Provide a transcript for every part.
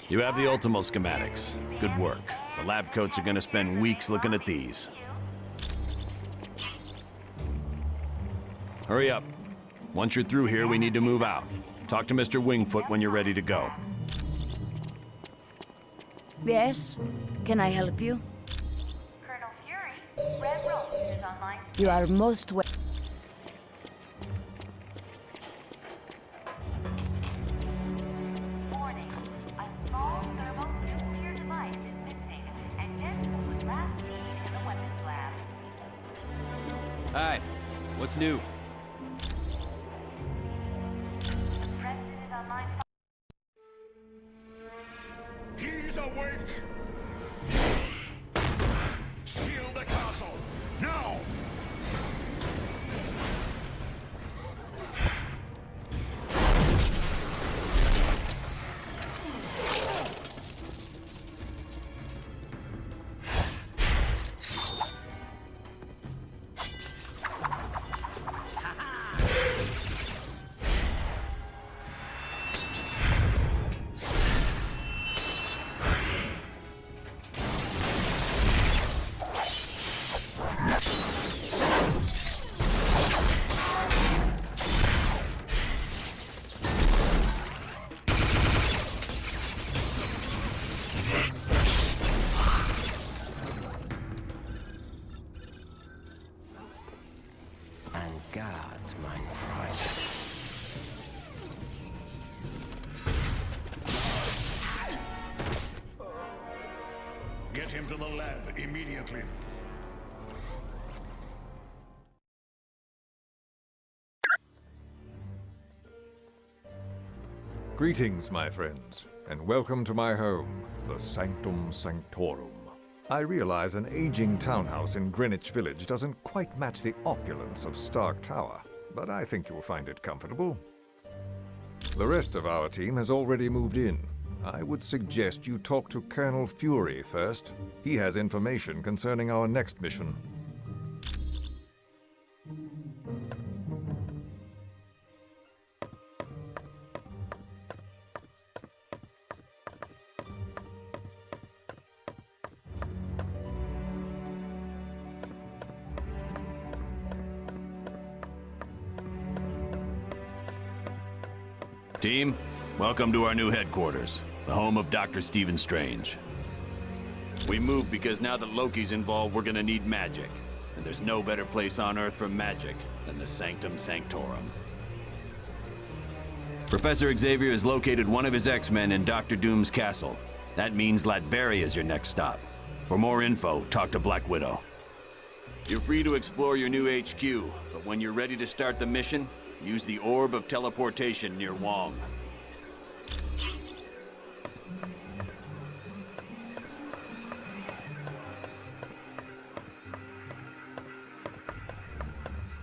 You have the Ultimo schematics. Good work. The lab coats are gonna spend weeks looking at these. Hurry up. Once you're through here, we need to move out. Talk to Mr. Wingfoot when you're ready to go. Yes? Can I help you? Colonel Fury, Red Rose is online. You are most welcome. Warning, a small thermonuclear device is missing, and this was last seen in the weapons lab. Hi, what's new? Preston is online. He's awake! Shield the castle! Now! God, mein Freund. Get him to the lab immediately. Greetings, my friends, and welcome to my home, the Sanctum Sanctorum. I realize an aging townhouse in Greenwich Village doesn't quite match the opulence of Stark Tower, but I think you'll find it comfortable. The rest of our team has already moved in. I would suggest you talk to Colonel Fury first. He has information concerning our next mission. Team, welcome to our new headquarters, the home of Dr. Stephen Strange. We moved because now that Loki's involved, we're gonna need magic. And there's no better place on Earth for magic than the Sanctum Sanctorum. Professor Xavier has located one of his X-Men in Dr. Doom's castle. That means Latveria is your next stop. For more info, talk to Black Widow. You're free to explore your new HQ, but when you're ready to start the mission, use the Orb of Teleportation near Wong.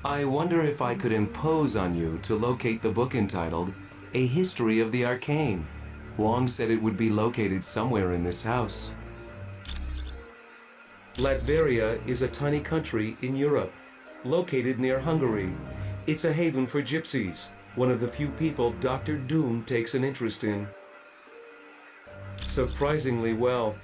I wonder if I could impose on you to locate the book entitled A History of the Arcane. Wong said it would be located somewhere in this house. Latveria is a tiny country in Europe, located near Hungary. It's a haven for gypsies, one of the few people Dr. Doom takes an interest in. Surprisingly well.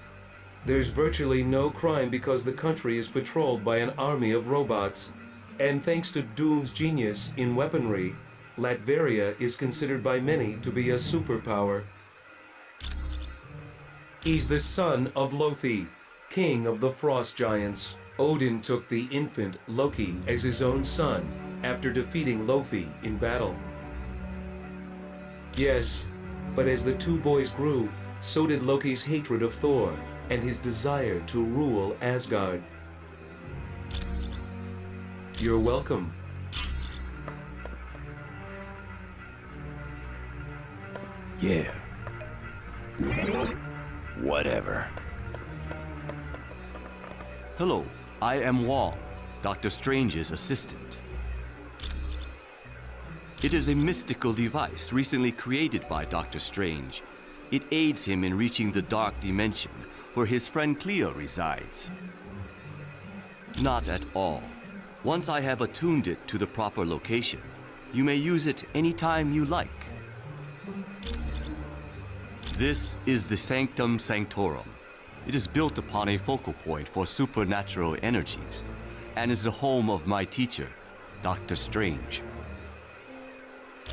There's virtually no crime because the country is patrolled by an army of robots. And thanks to Doom's genius in weaponry, Latveria is considered by many to be a superpower. He's the son of Loki, king of the frost giants. Odin took the infant Loki as his own son after defeating Loki in battle. Yes, but as the two boys grew, so did Loki's hatred of Thor and his desire to rule Asgard. You're welcome. Yeah. Whatever. Hello, I am Wong, Dr. Strange's assistant. It is a mystical device recently created by Dr. Strange. It aids him in reaching the dark dimension where his friend Cleo resides. Not at all. Once I have attuned it to the proper location, you may use it anytime you like. This is the Sanctum Sanctorum. It is built upon a focal point for supernatural energies, and is the home of my teacher, Dr. Strange.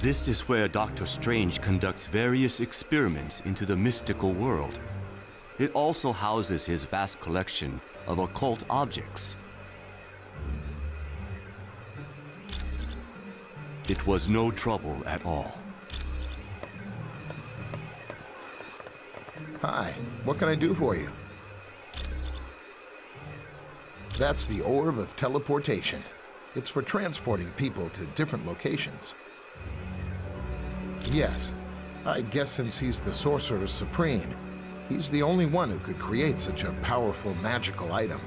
This is where Dr. Strange conducts various experiments into the mystical world. It also houses his vast collection of occult objects. It was no trouble at all. Hi, what can I do for you? That's the Orb of Teleportation. It's for transporting people to different locations. Yes, I guess since he's the Sorcerer Supreme, he's the only one who could create such a powerful magical item.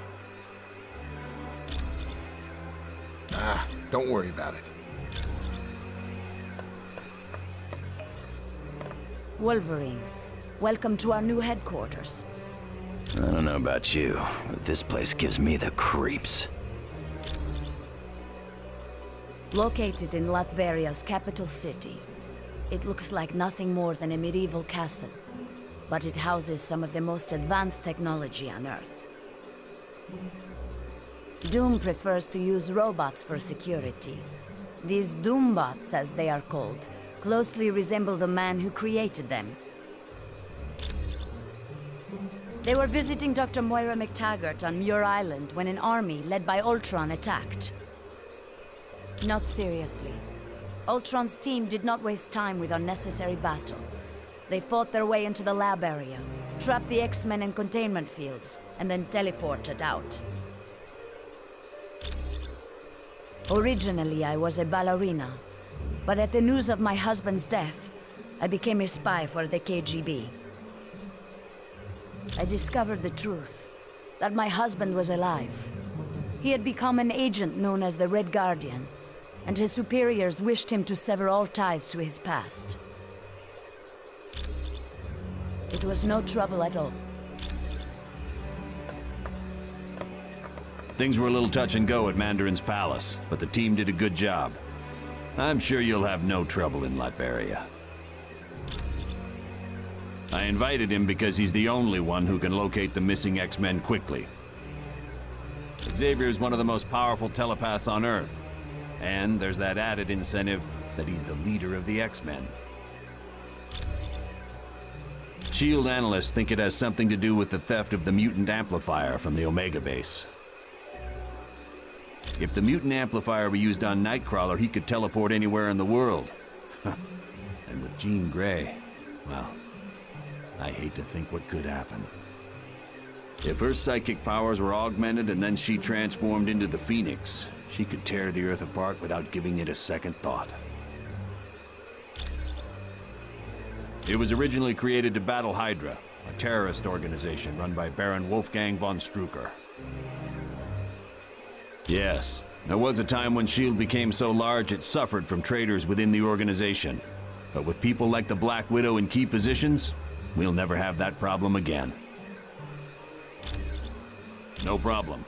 Ah, don't worry about it. Wolverine, welcome to our new headquarters. I don't know about you, but this place gives me the creeps. Located in Latveria's capital city, it looks like nothing more than a medieval castle, but it houses some of the most advanced technology on Earth. Doom prefers to use robots for security. These Doombots, as they are called, closely resemble the man who created them. They were visiting Dr. Moira McTaggart on Muir Island when an army led by Ultron attacked. Not seriously. Ultron's team did not waste time with unnecessary battle. They fought their way into the lab area, trapped the X-Men in containment fields, and then teleported out. Originally, I was a ballerina, but at the news of my husband's death, I became a spy for the KGB. I discovered the truth, that my husband was alive. He had become an agent known as the Red Guardian, and his superiors wished him to sever all ties to his past. It was no trouble at all. Things were a little touch and go at Mandarin's palace, but the team did a good job. I'm sure you'll have no trouble in Latveria. I invited him because he's the only one who can locate the missing X-Men quickly. Xavier's one of the most powerful telepaths on Earth, and there's that added incentive that he's the leader of the X-Men. SHIELD analysts think it has something to do with the theft of the mutant amplifier from the Omega base. If the mutant amplifier were used on Nightcrawler, he could teleport anywhere in the world. And with Jean Grey, well, I hate to think what could happen. If her psychic powers were augmented and then she transformed into the Phoenix, she could tear the Earth apart without giving it a second thought. It was originally created to battle Hydra, a terrorist organization run by Baron Wolfgang von Strucker. Yes, there was a time when SHIELD became so large it suffered from traitors within the organization. But with people like the Black Widow in key positions, we'll never have that problem again. No problem.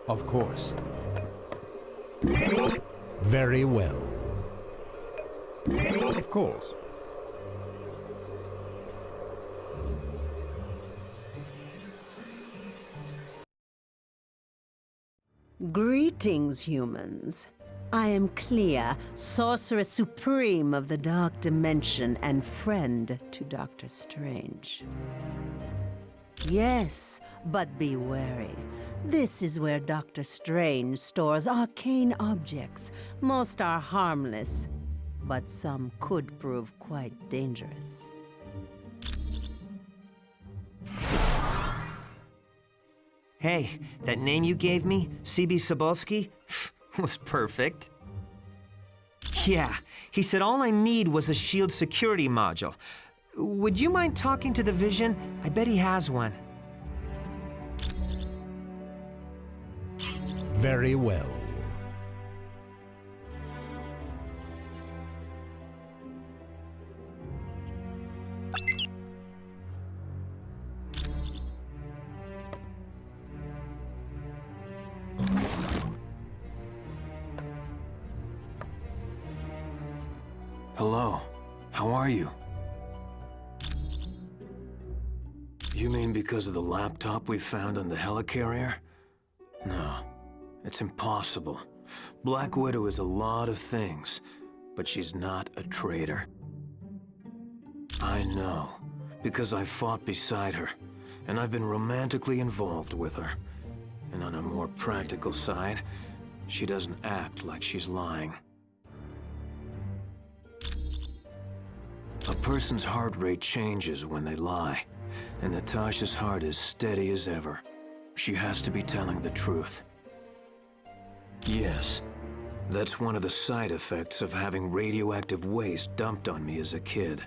Of course. Very well. Of course. Greetings, humans. I am Clea, Sorceress Supreme of the Dark Dimension and friend to Dr. Strange. Yes, but be wary. This is where Dr. Strange stores arcane objects. Most are harmless, but some could prove quite dangerous. Hey, that name you gave me, CB Sobolski, was perfect. Yeah, he said all I need was a shield security module. Would you mind talking to the Vision? I bet he has one. Very well. Hello. How are you? You mean because of the laptop we found on the helicarrier? No, it's impossible. Black Widow is a lot of things, but she's not a traitor. I know, because I fought beside her, and I've been romantically involved with her. And on a more practical side, she doesn't act like she's lying. A person's heart rate changes when they lie, and Natasha's heart is steady as ever. She has to be telling the truth. Yes, that's one of the side effects of having radioactive waste dumped on me as a kid.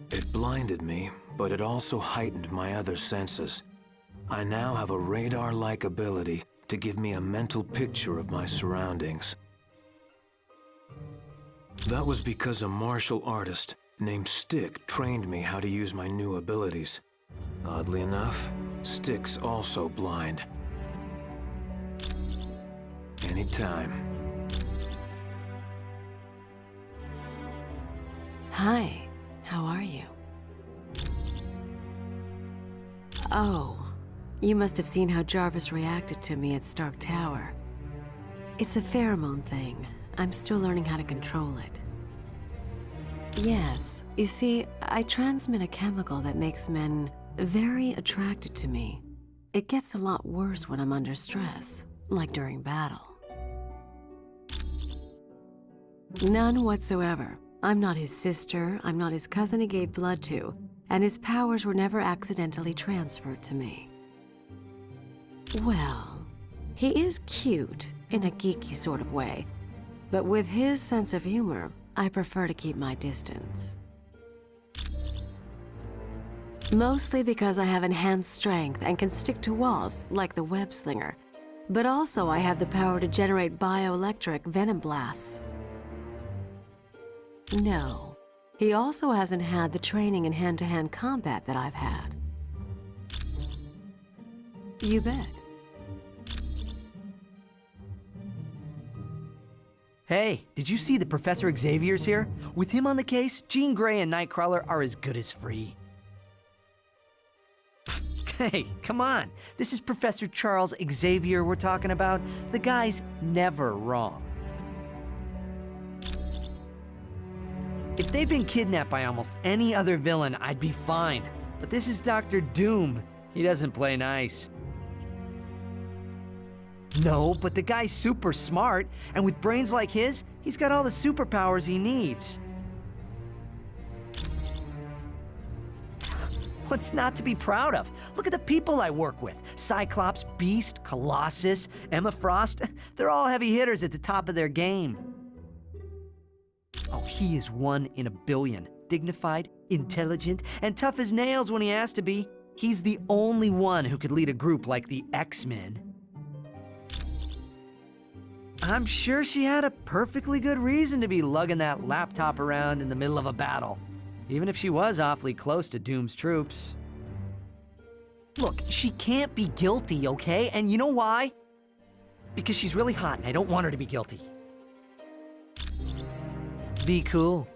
It blinded me, but it also heightened my other senses. I now have a radar-like ability to give me a mental picture of my surroundings. That was because a martial artist named Stick trained me how to use my new abilities. Oddly enough, Stick's also blind. Anytime. Hi, how are you? Oh, you must have seen how Jarvis reacted to me at Stark Tower. It's a pheromone thing. I'm still learning how to control it. Yes, you see, I transmit a chemical that makes men very attracted to me. It gets a lot worse when I'm under stress, like during battle. None whatsoever. I'm not his sister, I'm not his cousin he gave blood to, and his powers were never accidentally transferred to me. Well, he is cute, in a geeky sort of way, but with his sense of humor, I prefer to keep my distance. Mostly because I have enhanced strength and can stick to walls like the web slinger, but also I have the power to generate bioelectric venom blasts. No, he also hasn't had the training in hand-to-hand combat that I've had. You bet. Hey, did you see that Professor Xavier's here? With him on the case, Jean Grey and Nightcrawler are as good as free. Hey, come on. This is Professor Charles Xavier we're talking about. The guy's never wrong. If they'd been kidnapped by almost any other villain, I'd be fine. But this is Dr. Doom. He doesn't play nice. No, but the guy's super smart, and with brains like his, he's got all the superpowers he needs. What's not to be proud of? Look at the people I work with. Cyclops, Beast, Colossus, Emma Frost. They're all heavy hitters at the top of their game. Oh, he is one in a billion. Dignified, intelligent, and tough as nails when he has to be. He's the only one who could lead a group like the X-Men. I'm sure she had a perfectly good reason to be lugging that laptop around in the middle of a battle, even if she was awfully close to Doom's troops. Look, she can't be guilty, okay? And you know why? Because she's really hot and I don't want her to be guilty. Be cool.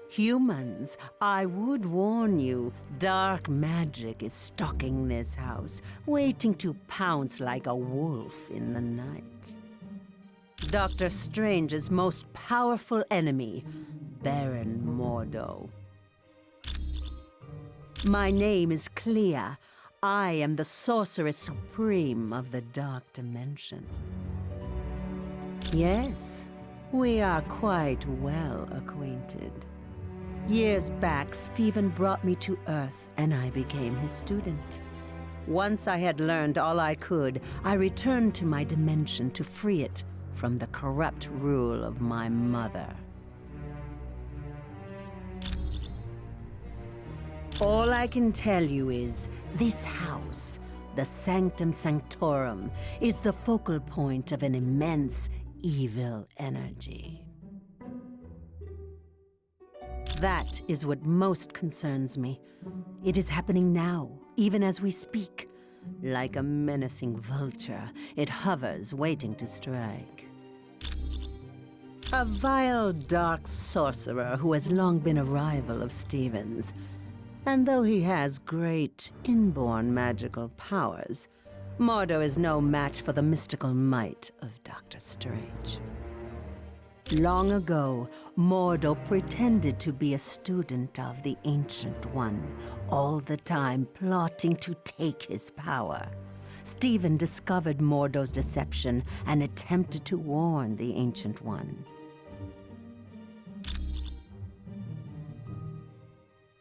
Humans, I would warn you, dark magic is stalking this house, waiting to pounce like a wolf in the night. Dr. Strange's most powerful enemy, Baron Mordo. My name is Clea. I am the Sorceress Supreme of the Dark Dimension. Yes, we are quite well acquainted. Years back, Stephen brought me to Earth, and I became his student. Once I had learned all I could, I returned to my dimension to free it from the corrupt rule of my mother. All I can tell you is, this house, the Sanctum Sanctorum, is the focal point of an immense evil energy. That is what most concerns me. It is happening now, even as we speak. Like a menacing vulture, it hovers, waiting to strike. A vile, dark sorcerer who has long been a rival of Stephen's. And though he has great inborn magical powers, Mordo is no match for the mystical might of Dr. Strange. Long ago, Mordo pretended to be a student of the Ancient One, all the time plotting to take his power. Stephen discovered Mordo's deception and attempted to warn the Ancient One.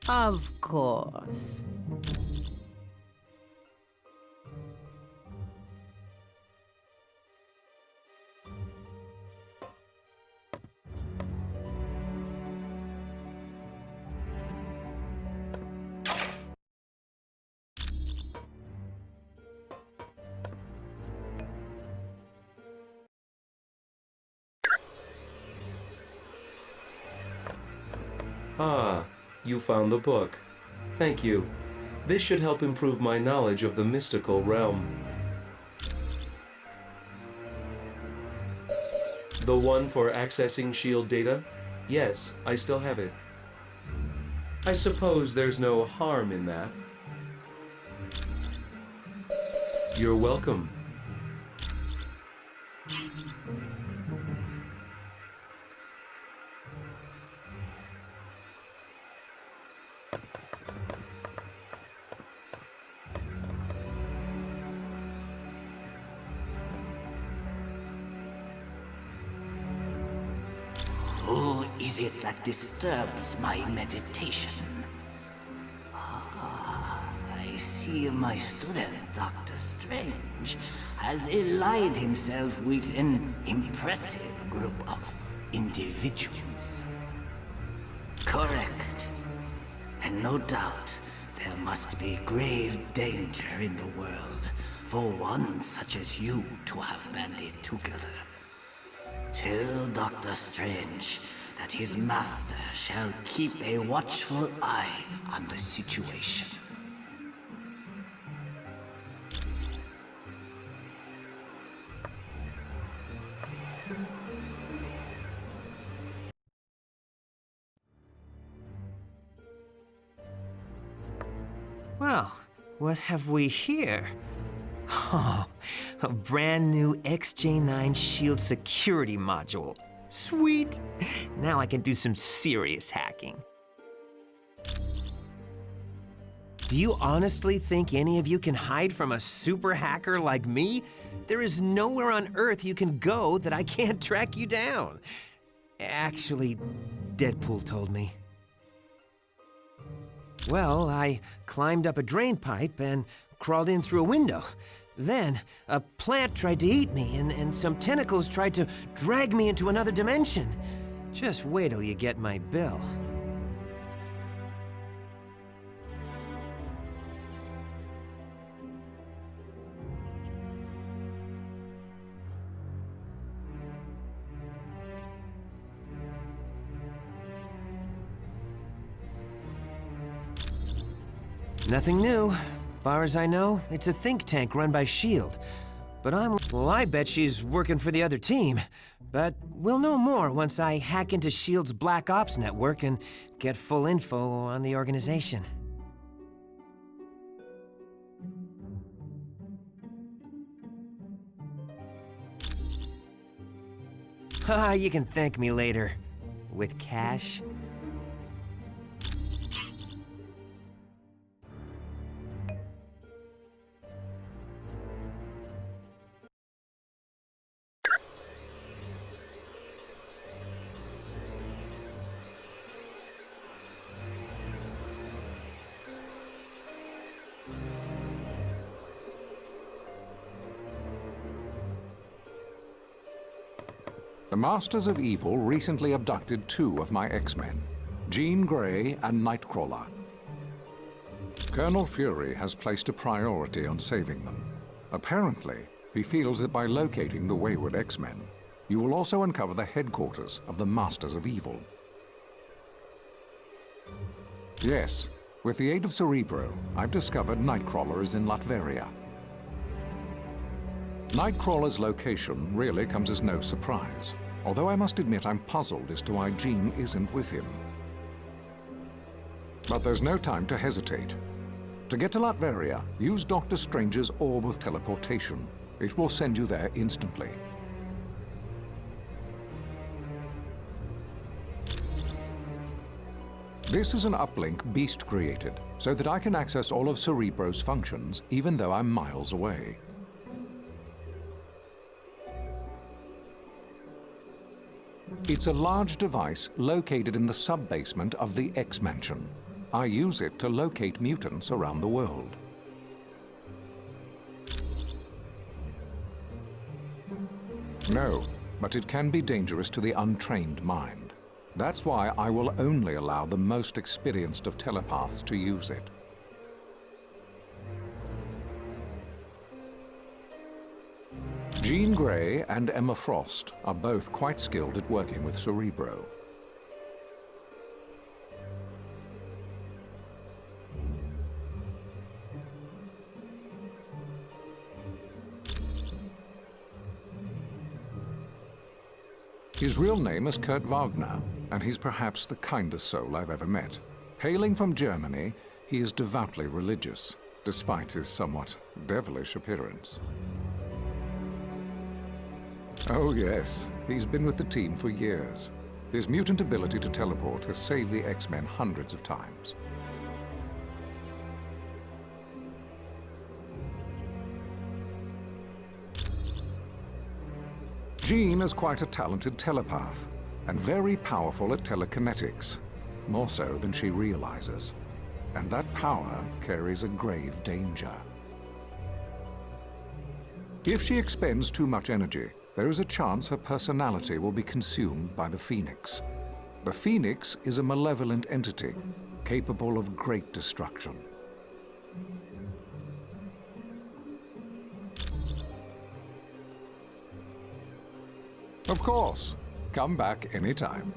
Of course. Ah, you found the book. Thank you. This should help improve my knowledge of the mystical realm. The one for accessing S.H.I.E.L.D. data? Yes, I still have it. I suppose there's no harm in that. You're welcome. Who is it that disturbs my meditation? Ah, I see my student, Dr. Strange, has allied himself with an impressive group of individuals. Correct. And no doubt, there must be grave danger in the world for one such as you to have banded together. Tell Dr. Strange that his master shall keep a watchful eye on the situation. Well, what have we here? Oh, a brand new XJ9 S.H.I.E.L.D. security module. Sweet! Now I can do some serious hacking. Do you honestly think any of you can hide from a super hacker like me? There is nowhere on Earth you can go that I can't track you down. Actually, Deadpool told me. Well, I climbed up a drain pipe and crawled in through a window. Then, a plant tried to eat me, and some tentacles tried to drag me into another dimension. Just wait till you get my bill. Nothing new. Far as I know, it's a think tank run by S.H.I.E.L.D. But well, I bet she's working for the other team. But we'll know more once I hack into S.H.I.E.L.D.'s Black Ops network and get full info on the organization. You can thank me later. With cash. The Masters of Evil recently abducted 2 of my X-Men, Jean Grey and Nightcrawler. Colonel Fury has placed a priority on saving them. Apparently, he feels that by locating the wayward X-Men, you will also uncover the headquarters of the Masters of Evil. Yes, with the aid of Cerebro, I've discovered Nightcrawler is in Latveria. Nightcrawler's location really comes as no surprise, although I must admit I'm puzzled as to why Jean isn't with him. But there's no time to hesitate. To get to Latveria, use Doctor Strange's Orb of Teleportation. It will send you there instantly. This is an uplink Beast created, so that I can access all of Cerebro's functions, even though I'm miles away. It's a large device located in the sub-basement of the X-Mansion. I use it to locate mutants around the world. No, but it can be dangerous to the untrained mind. That's why I will only allow the most experienced of telepaths to use it. Jean Grey and Emma Frost are both quite skilled at working with Cerebro. His real name is Kurt Wagner, and he's perhaps the kindest soul I've ever met. Hailing from Germany, he is devoutly religious, despite his somewhat devilish appearance. Oh yes, he's been with the team for years. His mutant ability to teleport has saved the X-Men hundreds of times. Jean is quite a talented telepath, and very powerful at telekinetics, more so than she realizes. And that power carries a grave danger. If she expends too much energy, there is a chance her personality will be consumed by the Phoenix. The Phoenix is a malevolent entity, capable of great destruction. Of course. Come back anytime.